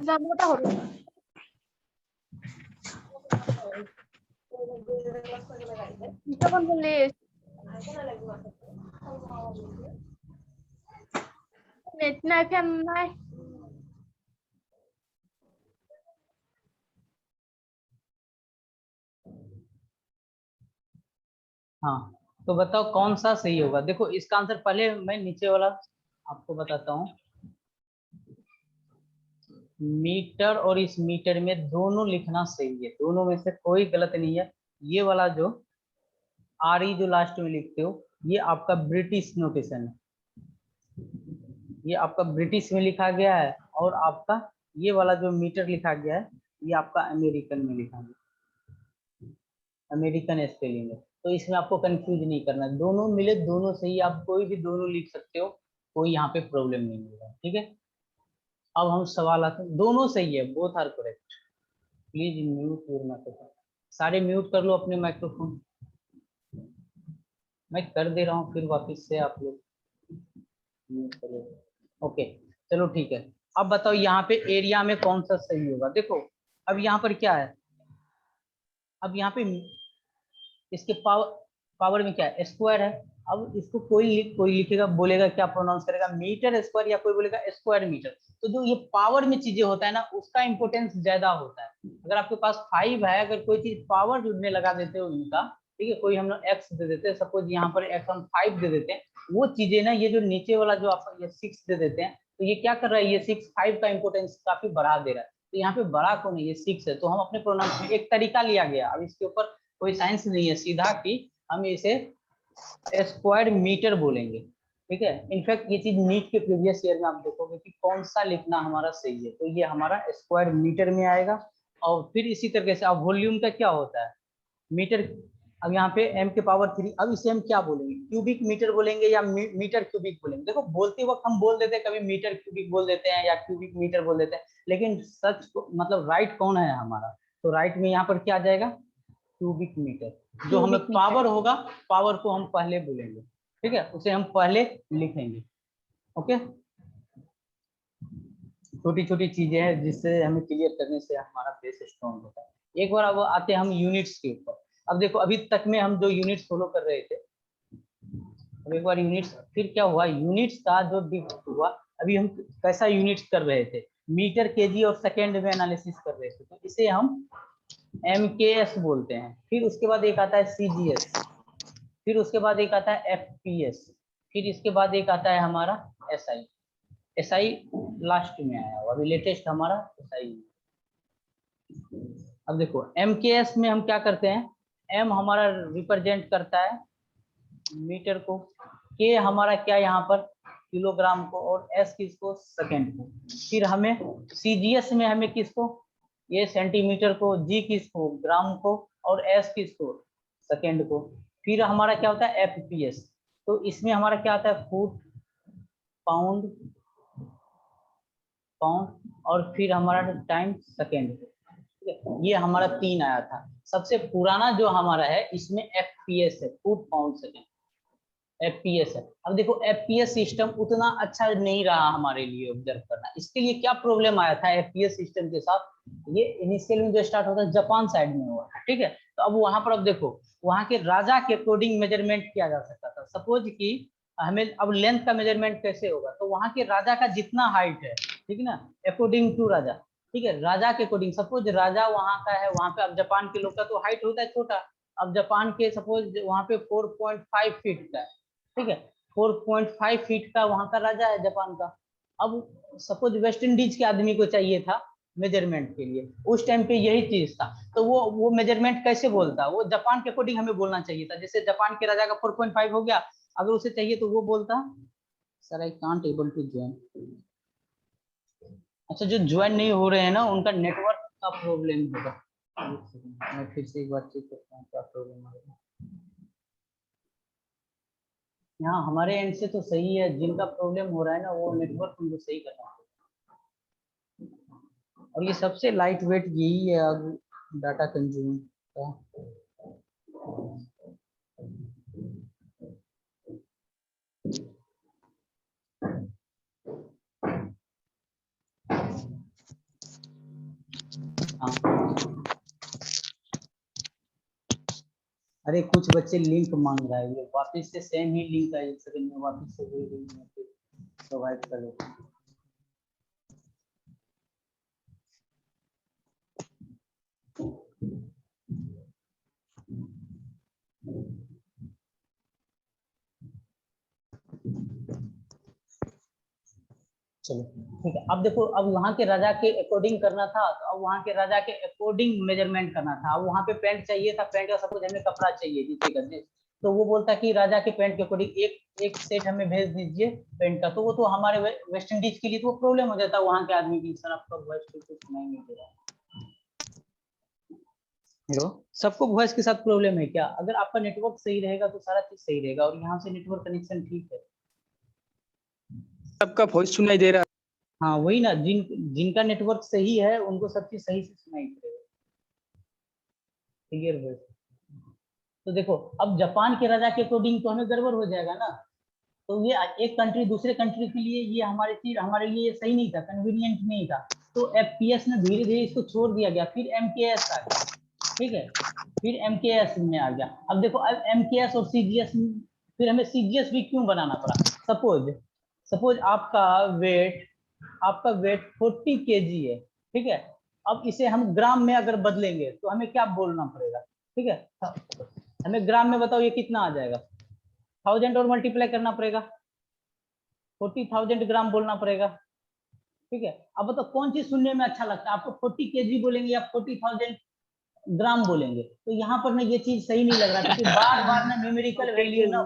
मोटा हो रहा है। যখন বললে নেট নাই ফ্যান নাই हाँ, तो बताओ कौन सा सही होगा। देखो इसका आंसर पहले मैं नीचे वाला आपको बताता हूँ। मीटर और इस मीटर में दोनों लिखना सही है, दोनों में से कोई गलत नहीं है। ये वाला जो आर ई जो लास्ट में लिखते हो, ये आपका ब्रिटिश नोटेशन है, ये आपका ब्रिटिश में लिखा गया है। और आपका ये वाला जो मीटर लिखा गया है, ये आपका अमेरिकन में लिखा गया, अमेरिकन स्पेलिंग है। तो इसमें आपको कंफ्यूज नहीं करना, दोनों मिले दोनों सही, आप कोई भी दोनों लिख सकते हो, कोई यहाँ पे प्रॉब्लम नहीं होगा। ठीक है, अब हम सवाल आते हैं, दोनों सही है, both are correct. Please mute your microphone, सारे म्यूट कर लो अपने माइक्रोफोन। मैं कर दे रहा हूँ, फिर वापस से आप लोग म्यूट कर लो। ओके, चलो ठीक है। अब बताओ यहाँ पे एरिया में कौन सा सही होगा। देखो अब यहाँ पर क्या है, अब यहाँ पे इसके पावर में क्या है, स्क्वायर है। अब इसको कोई लिखेगा, बोलेगा क्या प्रोनाउंस करेगा, मीटर स्क्वायर, या कोई बोलेगा स्क्वायर मीटर। तो जो ये पावर में चीजें होता है ना, उसका इंपोर्टेंस ज्यादा होता है। अगर आपके पास 5 है, अगर कोई चीज पावर में लगा देते हो इनका, ठीक है, कोई हम लोग एक्स दे देते हैं, सपोज यहाँ पर एक्स हम 5 दे देते हैं, वो चीजें ना, ये जो नीचे वाला जो आप ये 6 दे देते हैं, तो ये क्या कर रहा है, ये 6 5 का इंपोर्टेंस काफी बढ़ा दे रहा है। तो यहाँ पे बड़ा कौन है, ये 6 है। तो हम अपने प्रोनाउंस में एक तरीका लिया गया, अब इसके ऊपर कोई साइंस नहीं है, सीधा कि हम इसे स्क्वायर मीटर बोलेंगे। ठीक है, इनफैक्ट ये चीज नीट के प्रीवियस ईयर में आप देखोगे कि कौन सा लिखना हमारा सही है, तो ये हमारा स्क्वायर मीटर में आएगा। और फिर इसी तरीके से अब वॉल्यूम का क्या होता है, मीटर। अब यहाँ पे m के पावर 3, अब इसे हम क्या बोलेंगे, क्यूबिक मीटर बोलेंगे या मीटर क्यूबिक बोलेंगे। देखो बोलते वक्त हम बोल देते हैं, कभी मीटर क्यूबिक बोल देते हैं या क्यूबिक मीटर बोल देते हैं, लेकिन सच मतलब राइट कौन है हमारा, तो राइट में यहाँ पर क्या आ जाएगा, क्यूबिक मीटर। जो हमें पावर होगा, पावर को हम पहले बोलेंगे, ठीक है, उसे हम पहले लिखेंगे। ओके, छोटी छोटी चीजें हैं जिससे हमें क्लियर करने से हमारा बेस स्ट्रॉन्ग होता है। एक बार अब आते हैं हम यूनिट्स के ऊपर। अब देखो अभी तक में हम जो यूनिट्स फॉलो कर रहे थे, अब एक बार यूनिट्स, फिर क्या हुआ, यूनिट्स का जो हुआ, अभी हम कैसा यूनिट्स कर रहे थे, मीटर, केजी और सेकेंड में एनालिसिस कर रहे थे, तो इसे हम MKS बोलते हैं। फिर उसके बाद एक आता है CGS, फिर उसके बाद एक आता है FPS, फिर इसके बाद एक आता है हमारा SI लास्ट में आया हुआ, अभी लेटेस्ट हमारा SI। अब देखो MKS में हम क्या करते हैं, M हमारा रिप्रेजेंट करता है मीटर को, K हमारा क्या यहाँ पर किलोग्राम को, और S किसको, सेकेंड को। फिर हमें CGS में हमें किसको, ये सेंटीमीटर को, G किसको, ग्राम को, और S किसको, सेकेंड को। फिर हमारा क्या होता है FPS, तो इसमें हमारा क्या आता है, फुट, पाउंड, और फिर हमारा टाइम सेकेंड। ये हमारा 3 आया था। सबसे पुराना जो हमारा है इसमें FPS है, फुट पाउंड सेकेंड, FPS है। अब देखो FPS सिस्टम उतना अच्छा नहीं रहा हमारे लिए ऑब्जर्व करना। इसके लिए क्या प्रॉब्लम आया था FPS सिस्टम के साथ, ये इनिशियल में जो स्टार्ट होता है जापान साइड में हुआ था, ठीक है। तो अब वहां पर अब देखो, वहां के राजा के अकॉर्डिंग मेजरमेंट किया जा सकता था। सपोज कि हमें अब लेंथ का मेजरमेंट कैसे होगा, तो वहां के राजा का जितना हाइट है, ठीक है ना, अकॉर्डिंग टू राजा, ठीक है, राजा के अकॉर्डिंग। सपोज राजा वहां का है, वहां पे अब जापान के लोग का तो हाइट होता है छोटा, अब जापान के सपोज वहां पे 4.5 फीट का है, ठीक है, 4.5 फीट का वहां का राजा है जापान का। अब सपोज वेस्ट इंडीज के आदमी को चाहिए था मेजरमेंट के लिए, उस टाइम पे यही चीज था, तो वो मेजरमेंट कैसे बोलता, वो जापान के अकॉर्डिंग हमें बोलना चाहिए था। जैसे जापान के राजा का 4.5 हो गया, अगर उसे चाहिए तो वो बोलता, sir I can't able to join. अच्छा, जो ज्वाइन नहीं हो रहे हैं ना, उनका नेटवर्क का प्रॉब्लम होगा। मैं फिर से एक बार चेक करता हूँ क्या प्रॉब्लम है। यहाँ हमारे एंड से तो सही है, जिनका प्रॉब्लम हो रहा है ना, वो नेटवर्क उनको सही करना है। और ये सबसे लाइट वेट यही है अब डाटा कंज्यूम का। हाँ अरे कुछ बच्चे लिंक मांग रहा है, ये वापस से सेम ही लिंक है, एक सेकंड में वापस से वही लिंक में प्रोवाइड कर देता हूँ। चलो ठीक है, अब देखो, अब वहाँ के राजा के अकॉर्डिंग करना था, तो अब वहाँ के राजा के अकॉर्डिंग मेजरमेंट करना था। अब वहाँ पे पैंट चाहिए था, पैंट का सपोज हमें कपड़ा चाहिए जिससे करने, तो वो बोलता कि राजा के पैंट के अकॉर्डिंग एक एक सेट हमें भेज दीजिए पैंट का, तो वो तो हमारे वेस्ट इंडीज के लिए तो वो प्रॉब्लम हो जाता है वहाँ के आदमी की। सर आपका वॉइस तो कुछ सुनाई नहीं दे रहा। हेलो, सबको वॉइस के साथ प्रॉब्लम है क्या? अगर आपका नेटवर्क सही रहेगा तो सारा चीज सही रहेगा, और यहाँ से नेटवर्क कनेक्शन ठीक है। सबका वॉइस सुनाई दे रहा है। हाँ वही ना, जिनका नेटवर्क सही है उनको सब चीज सही से सुनाई देगा, क्लियर वॉइस। तो देखो, अब जापान के राजा के अकॉर्डिंग तो हमें गड़बड़ हो जाएगा ना, तो ये एक कंट्री दूसरे कंट्री के लिए ये हमारे लिए ये सही नहीं था, कन्वीनियंट नहीं था। तो एफपीएस ने धीरे धीरे इसको छोड़ दिया गया, फिर एमकेएस आ गया, ठीक है, फिर एमकेएस में आ गया। अब देखो, अब एमकेएस और सीजीएस, फिर हमें सीजीएस भी क्यों बनाना पड़ा? सपोज आपका वेट 40 केजी है, ठीक है। अब इसे हम ग्राम में अगर बदलेंगे तो हमें क्या बोलना पड़ेगा, ठीक है, हमें ग्राम में बताओ ये कितना आ जाएगा, 1000 और मल्टीप्लाई करना पड़ेगा, 40,000 ग्राम बोलना पड़ेगा, ठीक है। अब बताओ कौन चीज सुनने में अच्छा लगता है आपको, 40 केजी बोलेंगे या 40,000 ग्राम बोलेंगे? तो यहाँ पर ना ये चीज सही नहीं लग रहा, क्योंकि बार बार ना न्यूमेरिकल वैल्यू ना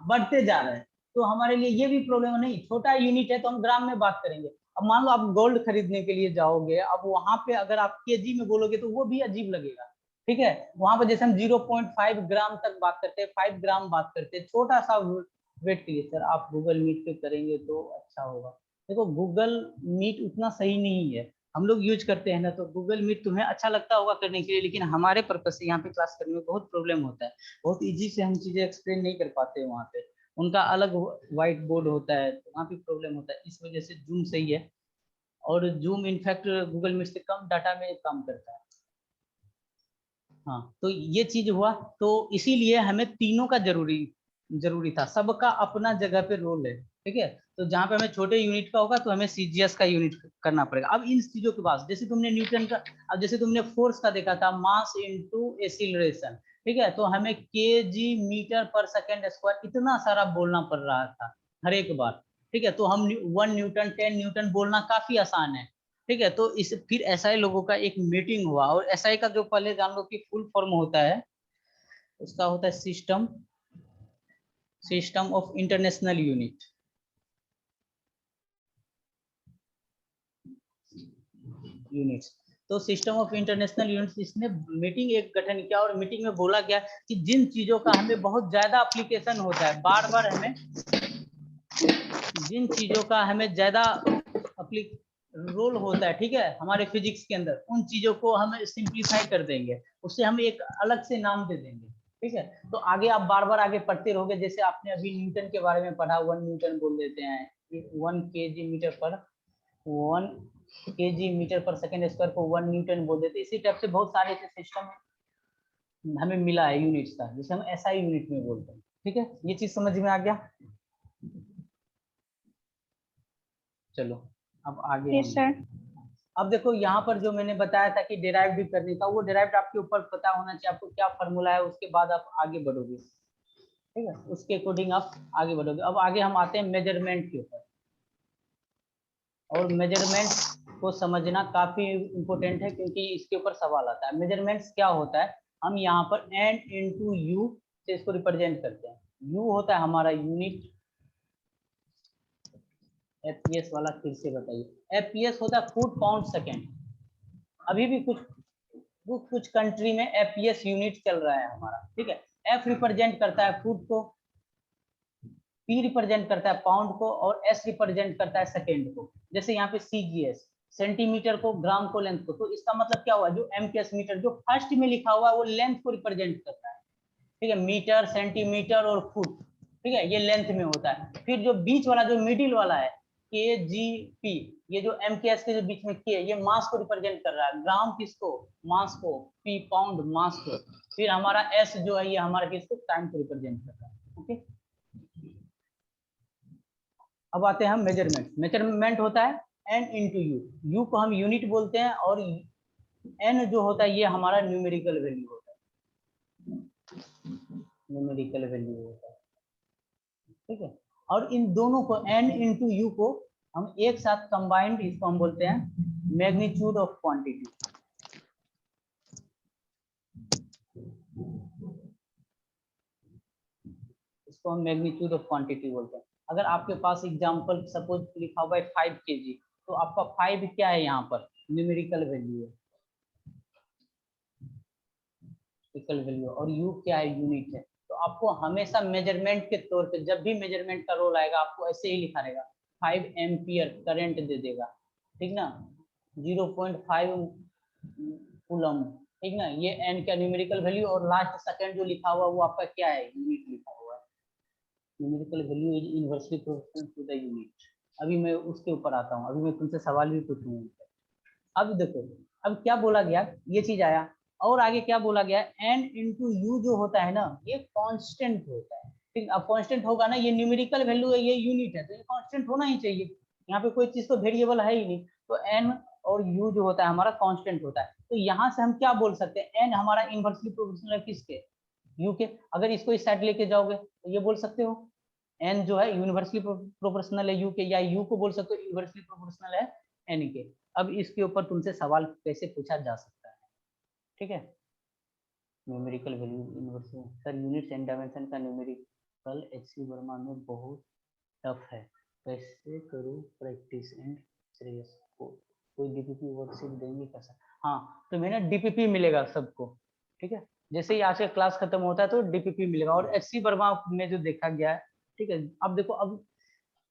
बढ़ते जा रहे हैं, तो हमारे लिए ये भी प्रॉब्लम नहीं। छोटा यूनिट है तो हम ग्राम में बात करेंगे। अब मान लो आप गोल्ड खरीदने के लिए जाओगे, अब वहां पे अगर आप केजी में बोलोगे तो वो भी अजीब लगेगा, ठीक है। वहां पर जैसे हम 0.5 ग्राम तक बात करते हैं, 5 ग्राम बात करते हैं, छोटा सा वेट के लिए। सर आप गूगल मीट पे करेंगे तो अच्छा होगा। देखो गूगल मीट उतना सही नहीं है, हम लोग यूज करते हैं ना, तो गूगल मीट तुम्हें अच्छा लगता होगा करने के लिए, लेकिन हमारे पर्पज से यहाँ पे क्लास करने में बहुत प्रॉब्लम होता है, बहुत इजी से हम चीजें एक्सप्लेन नहीं कर पाते वहाँ पे, उनका अलग व्हाइट बोर्ड होता है, तो वहाँ पे प्रॉब्लम होता है। इस वजह से जूम सही है, और जूम इनफैक्ट गूगल मीट से कम डाटा में काम करता है। हाँ तो ये चीज हुआ, तो इसीलिए हमें तीनों का जरूरी था, सबका अपना जगह पे रोल है, ठीक है। तो जहाँ पे हमें छोटे यूनिट का होगा तो हमें सीजीएस का यूनिट करना पड़ेगा। अब इन चीजों के बाद जैसे तुमने न्यूटन का, अब जैसे तुमने फोर्स का देखा था, मास इनटू एक्सीलरेशन, ठीक है, तो हमें केजी मीटर पर सेकेंड स्क्वायर इतना सारा बोलना पड़ रहा था हर एक बार, ठीक है। तो हम 1 न्यूटन 10 न्यूटन बोलना काफी आसान है, ठीक है। तो इस फिर एसआई लोगों का एक मीटिंग हुआ, और एसआई का जो पहले जान लो कि फुल फॉर्म होता है, उसका होता है सिस्टम ऑफ इंटरनेशनल यूनिट्स। तो सिस्टम ऑफ इंटरनेशनल यूनिट्स, इसने मीटिंग एक गठन किया, और मीटिंग में बोला गया कि जिन चीजों का हमें बहुत ज्यादा एप्लीकेशन होता है, बार बार हमें जिन चीजों का हमें ज्यादा रोल होता है, ठीक है, हमारे फिजिक्स के अंदर, उन चीजों को हम सिंप्लीफाई कर देंगे, उससे हम एक अलग से नाम दे देंगे, ठीक है। तो आगे आप बार बार आगे पढ़ते रहोगे, जैसे आपने अभी न्यूटन के बारे में पढ़ा, 1 न्यूटन बोल देते हैं, 1 केजी मीटर पर सेकेंड स्क्वायर को 1 न्यूटन बोल देते। इसी टाइप से बहुत सारे सिस्टम हमें मिला है यूनिट्स का, जिसे हम एसआई यूनिट में बोलते हैं, ठीक है। ये चीज समझ में आ गया? चलो अब आगे यस सर। अब देखो यहाँ पर जो मैंने बताया था कि डिराइव भी करने का, वो डिराइव आपके ऊपर पता होना चाहिए आपको क्या फॉर्मूला है, उसके बाद आप आगे बढ़ोगे, ठीक है, उसके अकॉर्डिंग आप आगे बढ़ोगे। अब आगे हम आते हैं मेजरमेंट के ऊपर, और मेजरमेंट को समझना काफी इंपॉर्टेंट है, क्योंकि इसके ऊपर सवाल आता है। मेजरमेंट्स क्या होता है, हम यहाँ पर एन इंटू यू से इसको रिप्रेजेंट करते हैं। यू होता है हमारा यूनिट, एफपीएस वाला फिर से बताइए, एफपीएस होता है फुट पाउंड सेकेंड। अभी भी कुछ कंट्री में एफपीएस यूनिट चल रहा है हमारा, ठीक है। एफ रिप्रेजेंट करता है फुट को, पी रिप्रेजेंट करता है पाउंड को, और एस रिप्रेजेंट करता है सेकेंड को। जैसे यहाँ पे सीजीएस सेंटीमीटर को, ग्राम को, लेंथ को, तो इसका मतलब क्या हुआ, जो एमकेएस मीटर जो फर्स्ट में लिखा हुआ है वो लेंथ को रिप्रेजेंट करता है, ठीक है, मीटर, सेंटीमीटर और फुट, ठीक है, ये लेंथ में होता है। फिर जो बीच वाला, जो मिडिल वाला है, के जी पी, ये जो एम के एस के जो बीच में के है ये मास को रिप्रेजेंट कर रहा है, ग्राम किसको, मास को, पी पाउंड मास को, फिर हमारा एस जो है ये हमारा किसको, टाइम को रिप्रेजेंट कर रहा है। ओके, अब आते हैं हम मेजरमेंट। मेजरमेंट होता है एन इंटू यू, यू को हम यूनिट बोलते हैं और एन जो होता है ये हमारा न्यूमेरिकल वैल्यू होता है, न्यूमेरिकल वैल्यू होता है, ठीक है। और इन दोनों को एन इंटू यू को हम एक साथ कंबाइंड, इसको हम बोलते हैं मैग्नीट्यूड ऑफ क्वांटिटी। इसको हम मैग्नीट्यूड ऑफ क्वांटिटी बोलते हैं। अगर आपके पास एग्जांपल सपोज लिखा हुआ है 5 kg, तो आपका 5 क्या है, यहाँ पर न्यूमेरिकल वैल्यू है, न्यूमेरिकल वैल्यू, और यू क्या है, यूनिट है। तो आपको हमेशा मेजरमेंट के तौर पे जब भी मेजरमेंट का रोल आएगा आपको ऐसे ही लिखा रहेगा, 5 एम्पियर करंट दे देगा, ठीक ना, 0.5 कूलम, ठीक ना, ये एन का न्यूमेरिकल वैल्यू, और लास्ट सेकंड जो लिखा हुआ वो आपका क्या है, यूनिट लिखा हुआ है। Numerical value is inversely proportional to the unit. अभी मैं उसके ऊपर आता हूँ, अभी मैं तुमसे सवाल भी पूछूंगा। अब देखो, अब क्या बोला गया, ये चीज आया, और आगे क्या बोला गया, एन इंटू यू जो होता है ना ये कांस्टेंट होता है, ठीक। अब कांस्टेंट होगा ना, ये न्यूमेरिकल वैल्यू है, ये यूनिट है, तो ये कांस्टेंट होना ही चाहिए, यहाँ पे कोई चीज तो वेरिएबल है ही नहीं, तो एन और यू जो होता है हमारा कांस्टेंट होता है। तो यहाँ से हम क्या बोल सकते हैं, एन हमारा इनवर्सली प्रोपोर्शनल है किसके, यू के। अगर इसको इस साइड लेके जाओगे तो ये बोल सकते हो एन जो है यूनिवर्सली प्रोपोर्शनल है यू के, या यू को बोल सकते हो इनवर्सली प्रोपोर्शनल है एन के। अब इसके ऊपर तुमसे सवाल कैसे पूछा जा सकता है, ठीक है। Numerical value inversely, sir units and dimension का न्यूमेरिकल एचसी वर्मा में बहुत टफ है, कैसे करूँ प्रैक्टिस एंड श्रेयस को, कोई डीपीपी वर्कशीट देंगे क्या सर। हाँ, तो मैंने डीपीपी मिलेगा सबको, ठीक है, जैसे ही आज का क्लास खत्म होता है तो डीपीपी मिलेगा, और एचसी वर्मा में जो देखा गया है, ठीक है। अब देखो, अब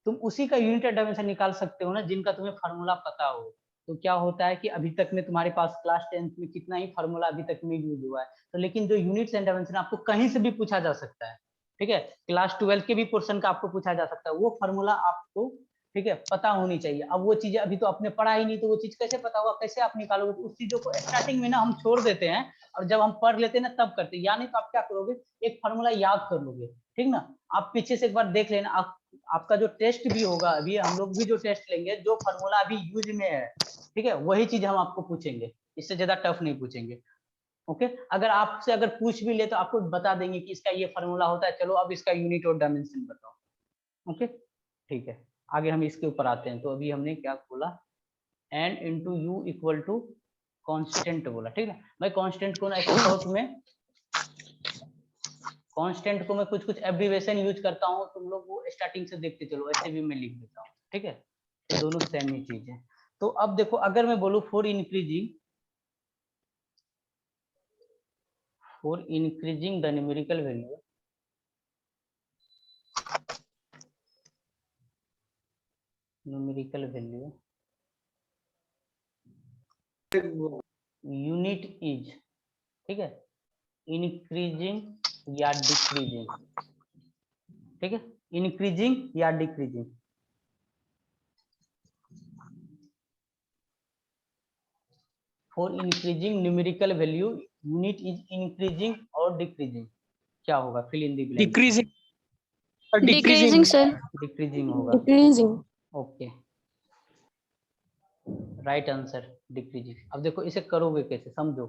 तुम उसी का यूनिट डायमेंशन निकाल सकते हो ना जिनका तुम्हें फार्मूला पता हो। तो क्या होता है कि अभी तक में तुम्हारे पास क्लास 10th में कितना ही फार्मूला अभी तक में यूज हुआ है, तो लेकिन जो यूनिट्स एंड डायमेंशन आपको कहीं से भी पूछा जा सकता है, ठीक है, क्लास 12 के भी पोर्शन का आपको पूछा जा सकता है, वो फार्मूला आपको, ठीक है, पता होनी चाहिए। अब वो चीजें अभी तो आपने पढ़ा ही नहीं, तो वो चीज कैसे पता होगा, कैसे आप निकालोगे, तो उस चीजों को स्टार्टिंग में ना हम छोड़ देते हैं, और जब हम पढ़ लेते हैं ना तब करते हैं, यानी तो आप क्या करोगे, एक फार्मूला याद कर लोगे, ठीक ना। आप पीछे से एक बार देख लेना, आपका जो टेस्ट भी होगा, अभी हम लोग भी जो टेस्ट लेंगे, जो फार्मूला अभी यूज में है, ठीक है, वही चीज हम आपको पूछेंगे, इससे ज्यादा टफ नहीं पूछेंगे। ओके, अगर आपसे अगर पूछ भी ले तो आपको बता देंगे कि इसका ये फार्मूला होता है, चलो अब इसका यूनिट और डायमेंशन बताओ। ओके, ठीक है, आगे हम इसके ऊपर आते हैं। तो अभी हमने क्या बोला, n into u equal to constant बोला, ठीक है। मैं कॉन्स्टेंट को ना शॉर्ट में, कांस्टेंट को मैं कुछ कुछ एब्रिविएशन यूज करता हूँ, तुम लोग वो स्टार्टिंग से देखते चलो, ऐसे भी मैं लिख देता हूँ, ठीक है, दोनों सेम ही चीज है। तो अब देखो, अगर मैं बोलूँ for increasing the numerical value, unit is, ठीक है, इंक्रीजिंग या डिक्रीजिंग, ठीक है, इंक्रीजिंग या decreasing, for increasing numerical value unit is increasing और डिक्रीजिंग, क्या होगा, fill in the blank. Decreasing, decreasing sir, decreasing होगा, decreasing. Okay, right answer decreasing. अब देखो इसे करोगे कैसे, समझो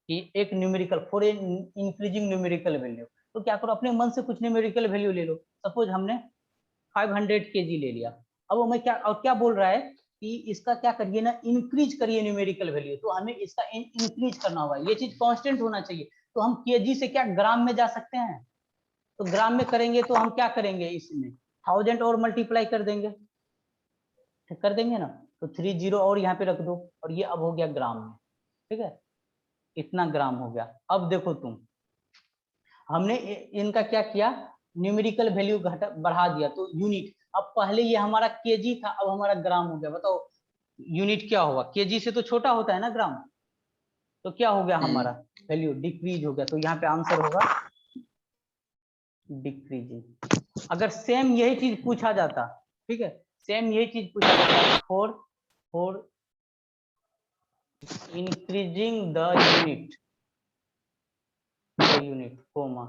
कि एक numerical for increasing numerical value, तो क्या करो, अपने मन से कुछ न्यूमेरिकल वैल्यू ले लो। सपोज हमने 500 kg ले लिया, अब हमें क्या, और क्या बोल रहा है कि इसका क्या करिए ना, इंक्रीज करिए न्यूमेरिकल वैल्यू, तो हमें इसका इंक्रीज करना होगा, ये चीज कांस्टेंट होना चाहिए। तो हम केजी से क्या ग्राम में जा सकते हैं, तो ग्राम में करेंगे तो हम क्या करेंगे, इसमें 1000 और मल्टीप्लाई कर देंगे, कर देंगे ना, तो 30 और यहाँ पे रख दो, और ये अब हो गया ग्राम में, ठीक है, इतना ग्राम हो गया। अब देखो तुम, हमने इनका क्या किया, न्यूमेरिकल वैल्यू घटा बढ़ा दिया, तो यूनिट, अब पहले ये हमारा केजी था, अब हमारा ग्राम हो गया। बताओ यूनिट क्या होगा, केजी से तो छोटा होता है ना ग्राम, तो क्या हो गया हमारा वैल्यू डिक्रीज हो गया, तो यहाँ पे आंसर होगा डिक्रीजिंग। अगर सेम यही चीज पूछा जाता, ठीक है, सेम यही चीज पूछा जाता for for increasing the unit comma,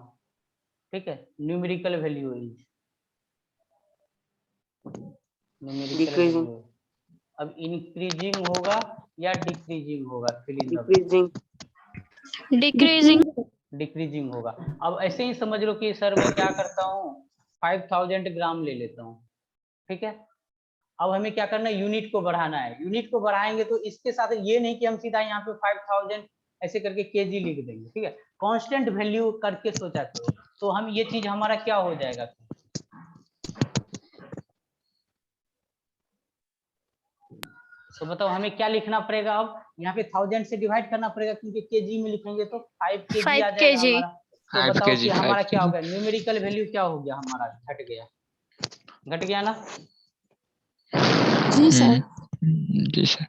ठीक है, numerical value is numerical value. अब इंक्रीजिंग होगा या डिक्रीजिंग होगा? डिक्रीजिंग डिक्रीजिंग होगा। अब ऐसे ही समझ लो कि सर मैं क्या करता हूँ 5000 ग्राम ले लेता हूँ, ठीक है। अब हमें क्या करना है, यूनिट को बढ़ाना है। यूनिट को बढ़ाएंगे तो इसके साथ ये नहीं कि हम सीधा यहाँ पे 5000 ऐसे करके केजी लिख देंगे, ठीक है। कांस्टेंट वैल्यू करके सोचा करो, तो हम ये चीज हमारा क्या हो जाएगा, तो बताओ हमें क्या लिखना पड़ेगा। अब यहाँ पे 1000 से डिवाइड करना पड़ेगा, क्योंकि केजी में लिखेंगे तो 5 केजी आ जाएगा हमारा। तो बताओ कि हमारा क्या हो गया, न्यूमेरिकल वैल्यू क्या हो गया हमारा, घट गया ना। जी सर। जी सर।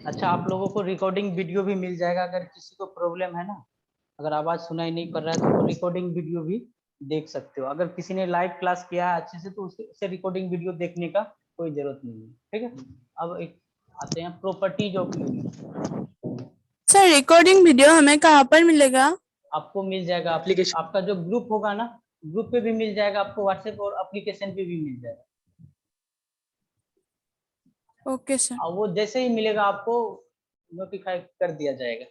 अच्छा, आप लोगों को रिकॉर्डिंग वीडियो भी मिल जाएगा, अगर किसी को प्रॉब्लम है ना, अगर आवाज सुनाई नहीं पड़ रहा है तो रिकॉर्डिंग वीडियो भी देख सकते हो। अगर किसी ने लाइव क्लास किया है अच्छे से तो उससे रिकॉर्डिंग वीडियो देखने का कोई जरूरत नहीं है, ठीक है। अब एक आते हैं properties of unit. Sir recording video हमें कहाँ पर मिलेगा? आपको मिल जाएगा एप्लीकेशन, आपका जो ग्रुप होगा ना, ग्रुप पे भी मिल जाएगा आपको, व्हाट्सएप और एप्लीकेशन पे भी मिल जाएगा। Okay sir. और वो जैसे ही मिलेगा आपको नोटिफाई कर दिया जाएगा।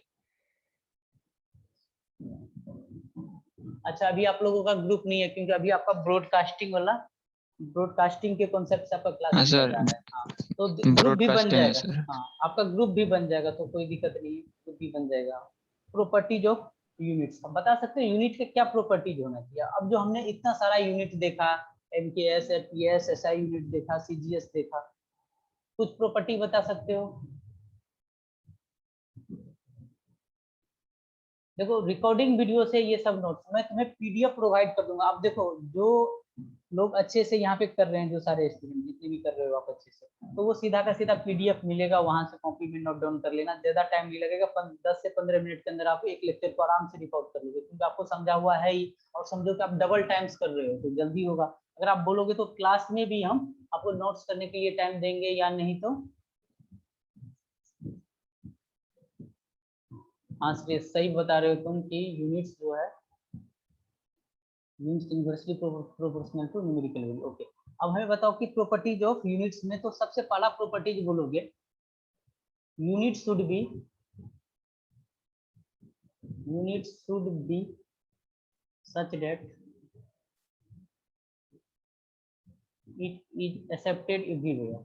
अच्छा, अभी आप लोगों का ग्रुप नहीं है क्योंकि अभी आपका ब्रॉडकास्टिंग के कॉन्सेप्ट से आपका क्लास चल रहा है। हाँ, तो ग्रुप भी बन जाएगा। हाँ, आपका ग्रुप भी बन जाएगा, तो कोई दिक्कत नहीं है, ग्रुप भी बन जाएगा। प्रॉपर्टीज ऑफ यूनिट्स, हम बता सकते हैं यूनिट के क्या प्रॉपर्टीज होना चाहिए। अब जो हमने इतना सारा यूनिट देखा, MKS, FPS, SI यूनिट देखा, CGS देखा, कुछ प्रॉपर्टी बता सकते हो? देखो, रिकॉर्डिंग वीडियो से ये सब नोट्स मैं तुम्हें PDF प्रोवाइड कर दूंगा। आप देखो, जो लोग अच्छे से यहाँ पे कर रहे हैं, जो सारे स्टूडेंट जितने भी कर रहे हो आप अच्छे से, तो वो सीधा का सीधा PDF मिलेगा, वहां से कॉपी में नोट डाउन कर लेना, ज्यादा टाइम नहीं लगेगा। 10 से 15 मिनट के अंदर आप एक लेक्चर को आराम से रिकॉर्ड कर लोगे, क्योंकि आपको समझा हुआ है ही, और समझो कि आप डबल टाइम्स कर रहे हो तो जल्दी होगा। अगर आप बोलोगे तो क्लास में भी हम आपको नोट्स करने के लिए टाइम देंगे, या नहीं तो हाँ सही बता रहे हो तुम कि यूनिट्स जो है units inversely proportional to numerical value. Okay, अब हमें बताओ कि प्रॉपर्टीज ऑफ यूनिट्स में, तो सबसे पहला प्रॉपर्टीज बोलोगे, unit should be such that it is accepted everywhere।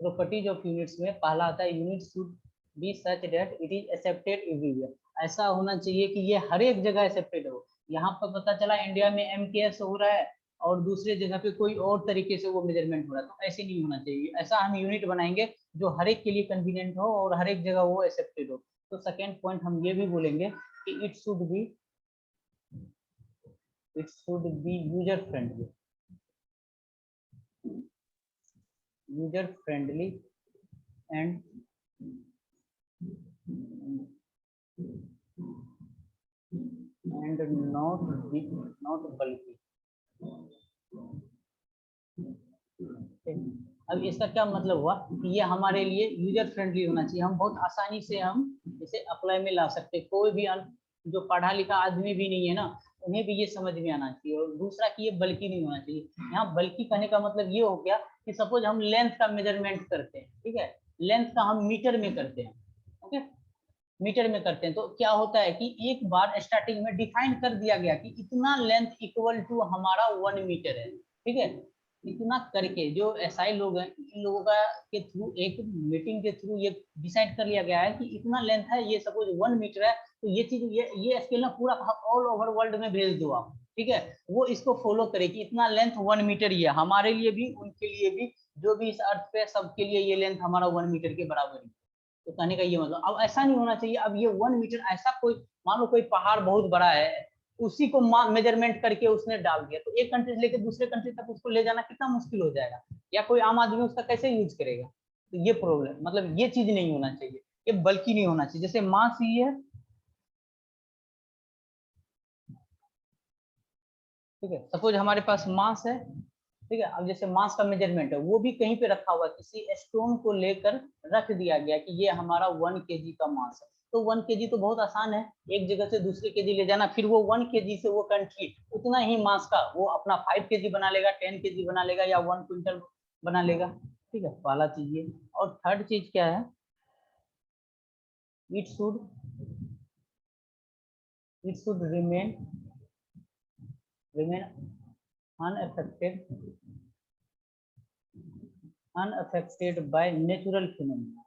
Properties of units में पहला आता है unit should be such that it is accepted everywhere. ऐसा होना चाहिए कि ये हर एक जगह एक्सेप्टेड हो। यहाँ पर पता चला इंडिया में MKS हो रहा है और दूसरे जगह पे कोई और तरीके से वो मेजरमेंट हो रहा है, तो ऐसे नहीं होना चाहिए। ऐसा हम यूनिट बनाएंगे जो हर एक के लिए कन्वीनियंट हो और हर एक जगह वो एक्सेप्टेड हो। तो सेकेंड पॉइंट हम ये भी बोलेंगे कि it should be user friendly and not bulky। अब इसका क्या मतलब हुआ कि ये हमारे लिए यूजर फ्रेंडली होना चाहिए, हम बहुत आसानी से हम इसे अप्लाई में ला सकते। कोई भी जो पढ़ा लिखा आदमी भी नहीं है ना, उन्हें भी ये समझ में आना चाहिए। और दूसरा कि ये बल्कि नहीं होना चाहिए। यहाँ बल्कि कहने का मतलब ये हो गया कि सपोज हम लेंथ का मेजरमेंट करते हैं, ठीक है, लेंथ का हम मीटर में करते हैं, ओके, मीटर में करते हैं, तो क्या होता है कि एक बार स्टार्टिंग में डिफाइन कर दिया गया कि इतना लेंथ इक्वल टू हमारा 1 मीटर है, ठीक है। इतना करके जो SI लोग हैं, इन लोगों का के थ्रू एक मीटिंग के थ्रू ये डिसाइड कर लिया गया है कि इतना लेंथ है, ये सपोज 1 मीटर है, तो ये चीज ये स्केल ना पूरा ऑल ओवर वर्ल्ड में भेज दो आप, ठीक है। वो इसको फॉलो करे कि इतना लेंथ 1 मीटर ही है, हमारे लिए भी उनके लिए भी, जो भी इस अर्थ पे सबके लिए ये लेंथ हमारा 1 मीटर के बराबर है। तो कहने का ये मतलब, अब ऐसा नहीं होना चाहिए। अब ये 1 मीटर ऐसा, कोई मान लो कोई पहाड़ बहुत बड़ा है, उसी को मेजरमेंट करके उसने डाल दिया, तो एक कंट्री से लेकर दूसरे कंट्री तक उसको ले जाना कितना मुश्किल हो जाएगा, या कोई आम आदमी उसका कैसे यूज करेगा। तो ये प्रॉब्लम, मतलब ये चीज नहीं होना चाहिए, ये बल्कि नहीं होना चाहिए। जैसे मास ये है, ठीक है, सपोज हमारे पास मास है, ठीक है। अब जैसे मास का मेजरमेंट है वो भी कहीं पे रखा हुआ है, किसी स्टोन को लेकर रख दिया गया कि ये हमारा 1 kg का मास है। तो 1 kg तो बहुत आसान है, एक जगह से दूसरी kg ले जाना, फिर वो 1 kg से वो कंट्री उतना ही मास का वो अपना 5 kg बना लेगा, 10 kg बना लेगा, या 1 क्विंटल बना लेगा, ठीक है। पहला चीज ये। और थर्ड चीज क्या है, it should remain unaffected by natural phenomena.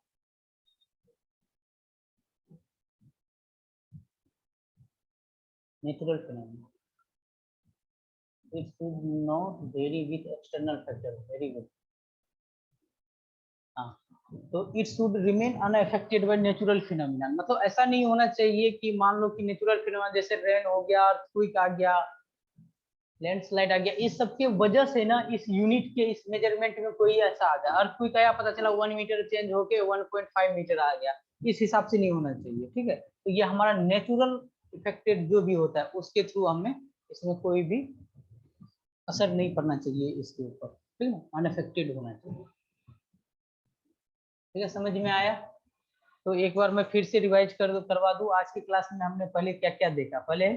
Natural phenomena. It should not vary with external factors. Very good. हाँ, तो it should remain unaffected by natural phenomena, मतलब ऐसा नहीं होना चाहिए कि मान लो कि नेचुरल फिनोमिना जैसे रेन हो गया, अर्थक्वेक आ गया, लैंडस्लाइड आ गया, इस सब की वजह से ना इस यूनिट के इस मेजरमेंट में कोई ऐसा आ गया, अर्थक्वेक आया, पता चला 1 मीटर चेंज होके 1.5 मीटर आ गया, इस हिसाब से नहीं होना चाहिए, ठीक है। तो ये हमारा नेचुरल इफेक्टेड जो भी होता है उसके थ्रू हमें इसमें कोई भी असर नहीं पड़ना चाहिए इसके ऊपर, ठीक है, अनअफेक्टेड होना चाहिए, ठीक है। समझ में आया? तो एक बार मैं फिर से रिवाइज करवा दूं, आज की क्लास में हमने पहले क्या क्या देखा। पहले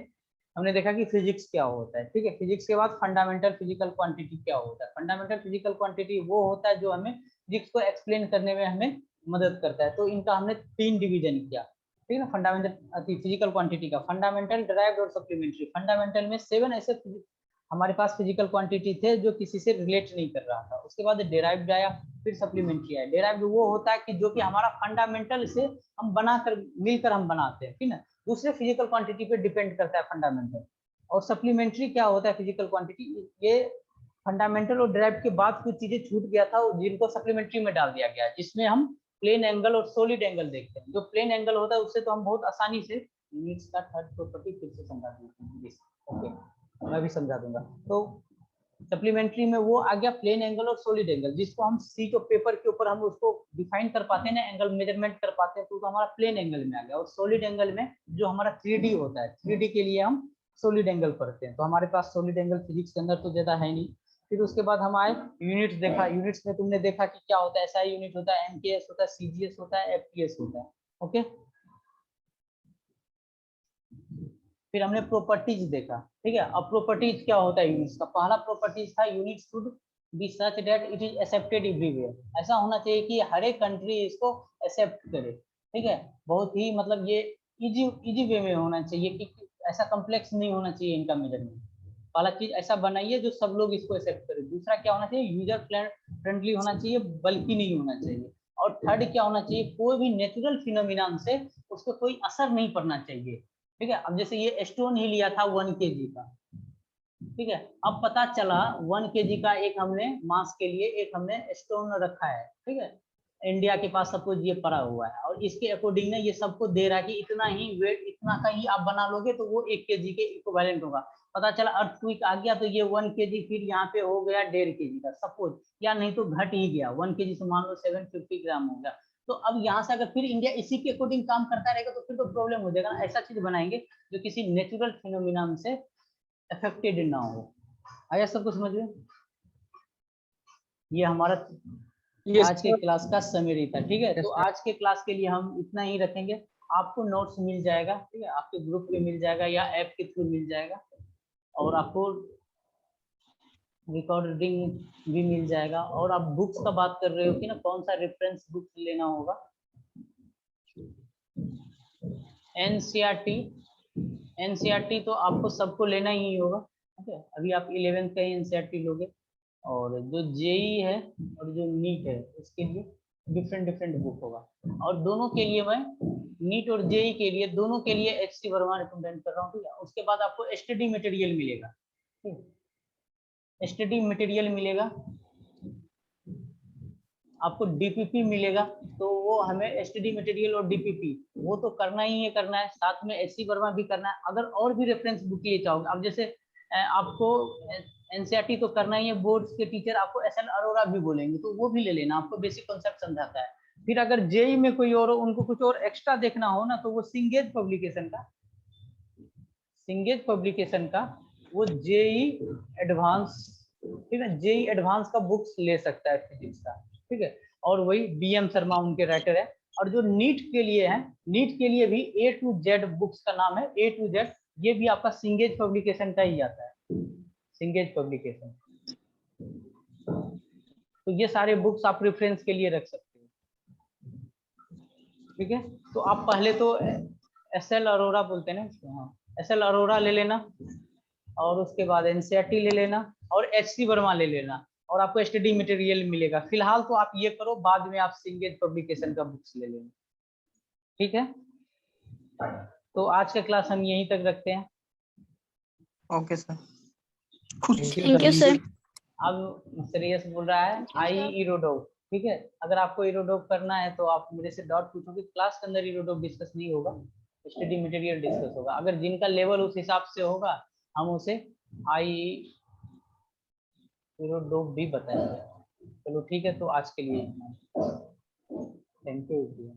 हमने देखा कि फिजिक्स क्या होता है, ठीक है। फिजिक्स के बाद फंडामेंटल फिजिकल क्वांटिटी क्या होता है। फंडामेंटल फिजिकल क्वांटिटी वो होता है जो हमें फिजिक्स को एक्सप्लेन करने में हमें मदद करता है। तो इनका हमने 3 डिवीजन किया, ठीक है ना। फंडामेंटल फिजिकल क्वांटिटी का फंडामेंटल, डिराइव्ड और सप्लीमेंट्री। फंडामेंटल में 7 ऐसे हमारे पास फिजिकल क्वांटिटी थे जो किसी से रिलेट नहीं कर रहा था। उसके बाद डिराइव्ड आया, फिर सप्लीमेंट्री आया। डिराइव्ड वो होता है कि जो कि हमारा फंडामेंटल से हम बनाकर मिलकर हम बनाते हैं, ठीक है। दूसरे फिजिकल क्वांटिटी पे डिपेंड करता है फंडामेंटल। और सप्लीमेंट्री क्या होता है फिजिकल क्वांटिटी, ये फंडामेंटल और डिराइव्ड के बाद कुछ चीजें छूट गया था जिनको सप्लीमेंट्री में डाल दिया गया, जिसमें हम प्लेन एंगल और सॉलिड एंगल देखते हैं। जो प्लेन एंगल होता है उससे तो हम बहुत आसानी से यूनिट्स का थर्ड प्रॉपर्टी फिर से समझा देते हैं। ओके, मैं भी समझा दूंगा। तो सप्लीमेंट्री में वो आ गया प्लेन एंगल और सॉलिड एंगल, जिसको हम शीट ऑफ पेपर के ऊपर हम उसको डिफाइन कर पाते हैं ना, एंगल मेजरमेंट कर पाते हैं, तो हमारा प्लेन एंगल में आ गया। और सॉलिड एंगल में जो हमारा 3D होता है, 3D के लिए हम सॉलिड एंगल पढ़ते हैं। तो हमारे पास सॉलिड एंगल फिजिक्स के अंदर तो ज्यादा है नहीं। फिर उसके बाद हम आए यूनिट्स देखा। यूनिट्स में तुमने देखा कि क्या होता है, SI यूनिट होता है, MKS होता है, CGS होता है, FPS होता है, ओके। फिर हमने प्रॉपर्टीज देखा, ठीक है। अब प्रॉपर्टीज क्या होता है यूनिट्स का, पहला प्रॉपर्टीज था unit should be such that it is accepted everywhere. ऐसा होना चाहिए कि हर एक कंट्री इसको एक्सेप्ट करे, ठीक है। बहुत ही मतलब ये इजी वे में होना चाहिए कि ऐसा कॉम्प्लेक्स नहीं होना चाहिए इनका मेजरमेंट। पहला चीज ऐसा बनाइए जो सब लोग इसको एक्सेप्ट करें। दूसरा क्या होना चाहिए, यूजर फ्रेंडली होना चाहिए, बल्कि नहीं होना चाहिए। और थर्ड क्या होना चाहिए, कोई भी नेचुरल फिनोमिना से उसको कोई असर नहीं पड़ना चाहिए, ठीक है। अब जैसे ये स्टोन ही लिया था 1 kg का, ठीक है। अब पता चला 1 kg का एक हमने मास के लिए एक हमने स्टोन रखा है, ठीक है। इंडिया के पास सपोज ये पड़ा हुआ है और इसके अकॉर्डिंग ना ये सबको दे रहा है कि इतना ही वेट, इतना का ही आप बना लोगे तो वो 1 kg के इक्विवेलेंट होगा। पता चला अर्थक्वेक आ गया तो ये 1 kg फिर यहाँ पे हो गया 1.5 kg का सपोज, या नहीं तो घट ही गया 1 kg से मान लो 750 ग्राम हो गया। तो अब यहाँ से अगर फिर इंडिया इसी के अकॉर्डिंग काम करता रहेगा तो फिर तो प्रॉब्लम हो जाएगा। ऐसा चीज बनाएंगे जो किसी नेचुरल फिनोमिना से अफेक्टेड ना हो। आया सबको समझ में? ये हमारा आज के क्लास का समरी था, ठीक है। तो आज के क्लास के लिए हम इतना ही रखेंगे। आपको नोट्स मिल जाएगा, ठीक है, आपके ग्रुप पे मिल जाएगा या ऐप के थ्रू मिल जाएगा, और आपको रिकॉर्डिंग भी मिल जाएगा। और आप बुक्स का बात कर रहे हो कि ना कौन सा रेफरेंस बुक लेना होगा। एनसीईआरटी तो आपको सबको लेना ही होगा, ठीक है। अभी आप 11th का एनसीईआरटी लोगे, और जो जेई है और जो नीट है उसके लिए डिफरेंट बुक होगा। और दोनों के लिए मैं नीट और जेई के लिए दोनों के लिए HC वर्मा रिकमेंड कर रहा हूँ, ठीक है। उसके बाद आपको स्टडी मटेरियल मिलेगा, ठीक है। स्टडी मटेरियल मिलेगा आपको, DPP मिलेगा। तो वो हमें स्टडी मटेरियल और DPP वो तो करना ही है, करना है, साथ में HC वर्मा भी करना है। अगर और भी रेफरेंस बुक लिए चाहोगे, अब जैसे आपको एनसीईआरटी तो करना ही है, बोर्ड्स के टीचर आपको एसएल अरोरा भी बोलेंगे तो वो भी ले लेना, आपको बेसिक कॉन्सेप्ट समझाता है। फिर अगर जेई में कोई और उनको कुछ और एक्स्ट्रा देखना हो ना, तो वो सिंगेज पब्लिकेशन का वो जेई एडवांस, ठीक है, जेई एडवांस का बुक्स ले सकता है फिजिक्स का, ठीक है। और वही बीएम शर्मा उनके राइटर है। और जो नीट के लिए है, नीट के लिए भी A to Z बुक्स का नाम है A to Z, ये भी आपका सिंगेज पब्लिकेशन का ही आता है, सिंगेज पब्लिकेशन। तो ये सारे बुक्स आप रेफरेंस के लिए रख सकते हो, ठीक है। तो आप पहले तो एसएल अरोरा बोलते हैं ना, हाँ एसएल अरोरा ले लेना, और उसके बाद एनसीईआरटी ले लेना, और एचसी वर्मा ले लेना, और आपको स्टडी मटेरियल मिलेगा। फिलहाल तो आप ये करो, बाद में आप सिंगेज पब्लिकेशन का बुक्स ले लेना, ठीक है। तो आज का क्लास हम यहीं तक रखते हैं। Okay sir. Thank you sir. अब श्रेयस बोल रहा है आई इरोडोव, ठीक है। अगर आपको इरोडोव करना है तो आप मेरे से डाउट पूछोगे, क्लास के अंदर इरोडोव डिस्कस नहीं होगा, स्टडी मटेरियल डिस्कस होगा। अगर जिनका लेवल उस हिसाब से होगा हम उसे आई इरोडोव भी बताएंगे। चलो ठीक है, तो आज के लिए थैंक यू।